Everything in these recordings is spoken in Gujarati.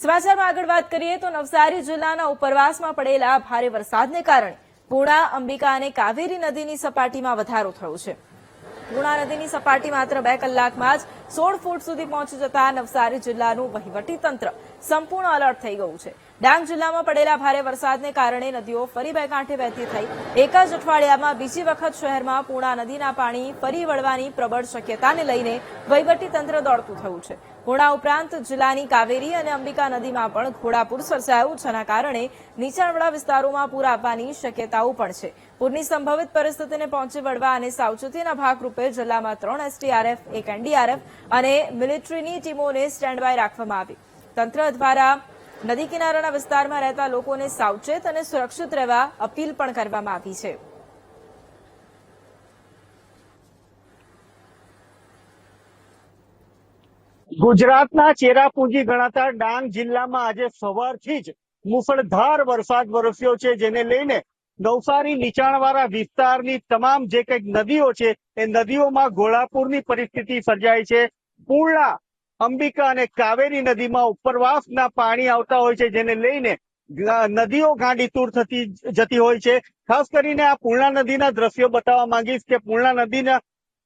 સમાચારમાં આગળ વાત કરીએ તો નવસારી જિલ્લાના ઉપરવાસમાં પડેલા ભારે વરસાદને કારણે પૂર્ણા, અંબિકા અને કાવેરી નદીની સપાટીમાં વધારો થયો છે. પૂર્ણા નદીની સપાટી માત્ર 2 કલાકમાં જ 16 ફૂટ સુધી પહોંચી જતા નવસારી જિલ્લાનું વહીવટીતંત્ર સંપૂર્ણ એલર્ટ થઈ ગયું છે. ડાંગ જિલ્લામાં પડેલા ભારે વરસાદને કારણે નદીઓ ફરી બે કાંઠે વહેતી થઈ. એક જ અઠવાડિયામાં બીજી વખત શહેરમાં પૂર્ણા નદીના પાણી ફરી વળવાની પ્રબળ શક્યતાને લઈને વહીવટીતંત્ર દોડતું થયું છે. પૂર્ણા ઉપરાંત જિલ્લાની કાવેરી અને અંબિકા નદીમાં પણ ઘોડાપૂર સર્જાયું, જેના કારણે નીચાણવાળા વિસ્તારોમાં પૂર આવવાની શક્યતાઓ પણ છે. પૂરની સંભવિત પરિસ્થિતિને પહોંચી વળવા અને સાવચેતીના ભાગરૂપે જિલ્લામાં 3 એસડીઆરએફ, 1 એનડીઆરએફ અને મિલિટરીની ટીમોને સ્ટેન્ડ બાય રાખવામાં આવી. તંત્ર દ્વારા નદી કિનારાના વિસ્તારમાં રહેતા લોકોને સાવચેત અને સુરક્ષિત રહેવા અપીલ પણ કરવામાં આવી છે. ગુજરાતના ચેરાપુંજી ગણાતા ડાંગ જિલ્લામાં આજે સવારથી જ મુશળધાર વરસાદ વરસ્યો છે, જેને લઈને નવસારી નીચાણવાળા વિસ્તારની તમામ જે કંઈક નદીઓ છે એ નદીઓમાં ઘોડાપૂરની પરિસ્થિતિ સર્જાય છે. પૂર્ણા, અંબિકા અને કાવેરી નદીમાં ઉપરવાસના પાણી આવતા હોય છે, જેને લઈને નદીઓ ગાંડીતુર થતી જતી હોય છે. ખાસ કરીને આ પૂર્ણા નદીના દ્રશ્યો બતાવવા માંગીશ કે પૂર્ણા નદીના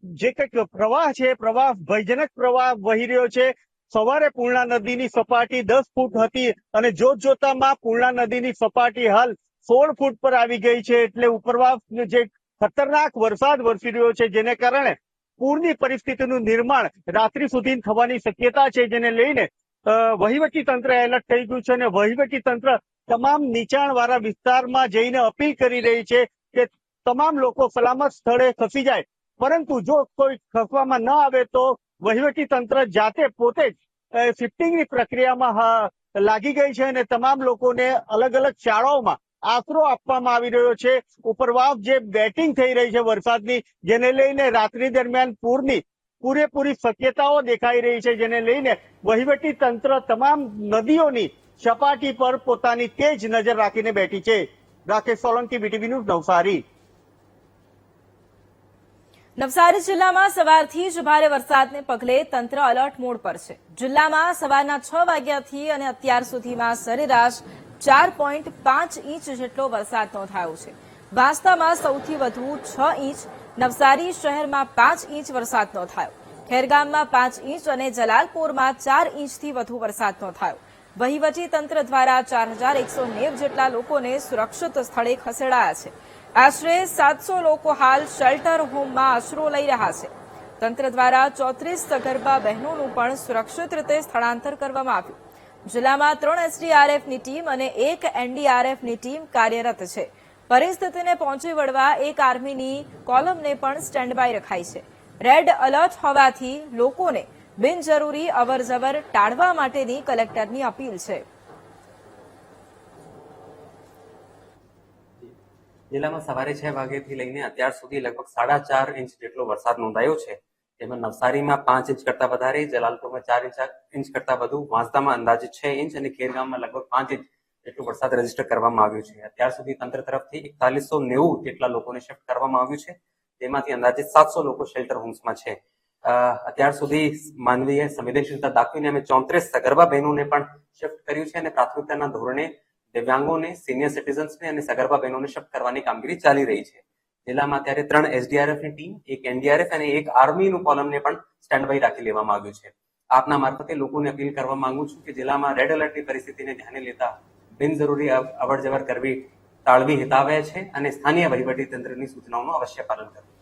જે કંઈક પ્રવાહ છે, પ્રવાહ ભયજનક પ્રવાહ વહી રહ્યો છે. સવારે પૂર્ણા નદીની સપાટી 10 ફૂટ હતી અને જોતજોતામાં પૂર્ણા નદીની સપાટી હાલ 16 ફૂટ પર આવી ગઈ છે. એટલે ઉપરવાસ જે ખતરનાક વરસાદ વરસી રહ્યો છે, જેને કારણે પૂરની પરિસ્થિતિનું નિર્માણ રાત્રિ સુધી થવાની શક્યતા છે, જેને લઈને વહીવટી તંત્ર એલર્ટ થઈ ગયું છે અને વહીવટી તંત્ર તમામ નીચાણવાળા વિસ્તારમાં જઈને અપીલ કરી રહી છે કે તમામ લોકો સલામત સ્થળે ખસી જાય. પરંતુ જો કોઈ ખસવામાં ન આવે તો વહીવટી તંત્ર જાતે પોતે જ શિફ્ટિંગની પ્રક્રિયામાં લાગી ગઈ છે અને તમામ લોકોને અલગ અલગ શાળાઓમાં આશરો આપવામાં આવી રહ્યો છે. ઉપરવાસ જે બેટિંગ થઈ રહી છે વરસાદની, જેને લઈને રાત્રિ દરમિયાન પૂરની પૂરેપૂરી શક્યતાઓ દેખાઈ રહી છે, જેને લઈને વહીવટી તંત્ર તમામ નદીઓની સપાટી પર પોતાની તેજ નજર રાખીને બેઠી છે. Rakesh Solanki, BTV news, Navsari. નવસારી જિલ્લામાં સવારથી જ ભારે વરસાદને પગલે તંત્ર એલર્ટ મોડ પર છે. જિલ્લામાં સવારના 6 વાગ્યાથી અને અત્યાર સુધીમાં સરેરાશ 4.5 ઇંચ જેટલો વરસાદ નોંધાયો છે. વાંસદામાં સૌથી વધુ 6 ઇંચ, નવસારી શહેરમાં 5 ઇંચ વરસાદ નોંધાયો, ખેરગામમાં 5 ઇંચ અને જલાલપોરમાં 4 ઇંચથી વધુ વરસાદ નોંધાયો. વહીવટી તંત્ર દ્વારા 4190 જેટલા લોકોને સુરક્ષિત સ્થળે ખસેડાયા છે. આશરે 700 લોકો હાલ શેલ્ટર હોમમાં આશરો લઈ રહ્યા છે. તંત્ર દ્વારા 34 સગર્ભા બહેનોનું પણ સુરક્ષિત રીતે સ્થળાંતર કરવામાં આવ્યું. જિલ્લામાં 3 એસડીઆરએફની ટીમ અને 1 એનડીઆરએફની ટીમ કાર્યરત છે. પરિસ્થિતિને પહોંચી વળવા 1 આર્મીની કોલમને પણ સ્ટેન્ડ બાય રખાઈ છે. રેડ એલર્ટ હોવાથી લોકોને બિનજરૂરી અવરજવર ટાળવા માટેની કલેક્ટરની અપીલ છે. જિલ્લામાં સવારે 6 વાગ્યાથી લઈને અત્યાર સુધી લગભગ 4.5 ઇંચ જેટલો વરસાદ નોંધાયો છે. જેમાં નવસારીમાં 5 ઇંચ કરતા વધારે, જલાલપુરમાં 4 ઇંચ કરતા વધુ, વાંસદામાં અંદાજે 6 ઇંચ અને ખેરગામમાં લગભગ 5 ઇંચ જેટલો વરસાદ રજીસ્ટર કરવામાં આવ્યો છે. અત્યાર સુધી તંત્ર તરફથી 4190 જેટલા લોકોને શિફ્ટ કરવામાં આવ્યું છે, તેમાંથી અંદાજે 700 લોકો શેલ્ટર હોમ્સમાં છે. અત્યાર સુધી માનવીય સંવેદનશીલતા દાખવીને અમે 34 સગર્ભા બહેનોને પણ શિફ્ટ કર્યું છે અને પ્રાથમિકતાના ધોરણે દિવ્યાંગોને, સિનિયર સિટીઝન્સને અને સગર્ભા બહેનોને શિફ્ટ કરવાની કામગીરી ચાલી રહી છે. જિલ્લામાં અત્યારે 3 એસડીઆરએફની ટીમ, 1 એનડીઆરએફ અને 1 આર્મીનું કોલમને પણ સ્ટેન્ડ બાય રાખી લેવામાં આવ્યું છે. આપના મારફતે લોકોને અપીલ કરવા માંગુ છું કે જિલ્લામાં રેડ એલર્ટની પરિસ્થિતિને ધ્યાને લેતા બિનજરૂરી અવરજવર કરવી ટાળવી હિતાવહ છે અને સ્થાનિય વહીવટી તંત્રની સૂચનાઓનું અવશ્ય પાલન કરવું.